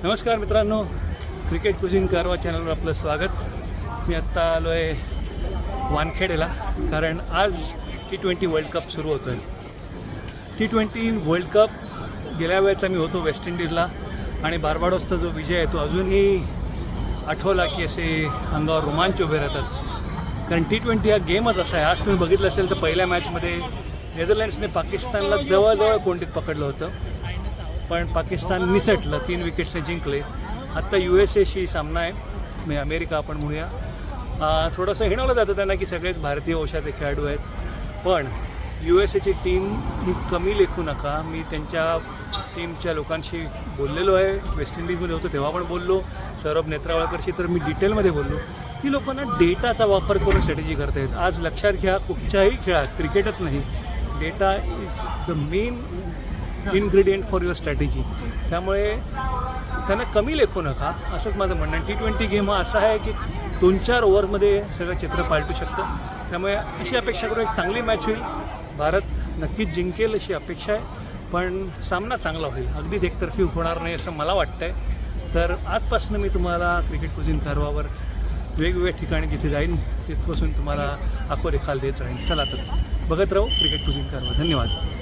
नमस्कार मित्रांनो, क्रिकेट कुझिन कारवा चॅनलवर आपलं स्वागत. मी आत्ता आलो आहे वानखेडेला, कारण आज T20 वर्ल्ड कप सुरू होतो आहे. T20 वर्ल्ड कप गेल्या वेळेचा मी होतो वेस्ट इंडिजला, आणि बार्बाडोसचा जो विजय आहे तो अजूनही आठवला की असे अंगावर रोमांच उभे राहतात. कारण T20 हा गेमच असा आहे. आज तुम्ही बघितलं असेल तर पहिल्या मॅचमध्ये नेदरलँड्सने पाकिस्तानला जवळजवळ कोंडीत पकडलं होतं, पण पाकिस्तान निसटलं, 3 विकेट्सने जिंकले. आत्ता USA सामना आहे, म्हणजे अमेरिका आपण म्हणूया. थोडंसं हिणवलं जातं त्यांना की सगळेच भारतीय वंशाचे खेळाडू आहेत, पण USA टीम ही कमी लेखू नका. मी त्यांच्या टीमच्या लोकांशी बोललेलो आहे, वेस्ट इंडिजमध्ये होतो तेव्हा पण बोललो, सौरभ नेत्रावळकरशी तर मी डिटेलमध्ये बोललो की लोकांना डेटाचा वापर करून स्ट्रॅटेजी करता येत. आज लक्षात घ्या, कुठच्याही खेळात, क्रिकेटच नाही, data is the main ingredient for your strategy. त्यामुळे त्यांना कमी लेखू नका, असंच माझं म्हणणं आहे. T20 गेम हा असा आहे की 2-4 ओव्हरमध्ये सगळं चित्र पालटू शकतं. त्यामुळे अशी अपेक्षा करून एक चांगली मॅच होईल. भारत नक्कीच जिंकेल अशी अपेक्षा आहे, पण सामना चांगला होईल, अगदीच एकतर्फी होणार नाही असं मला वाटतं आहे. तर आजपासून मी तुम्हाला क्रिकेट कुझिन कारवावर वेगवेगळ्या ठिकाणी जिथे जाईन तिथपासून तुम्हाला आखो रेखाल देत राहीन. चला तर बघत राहू क्रिकेट कुझिन कारवा. धन्यवाद.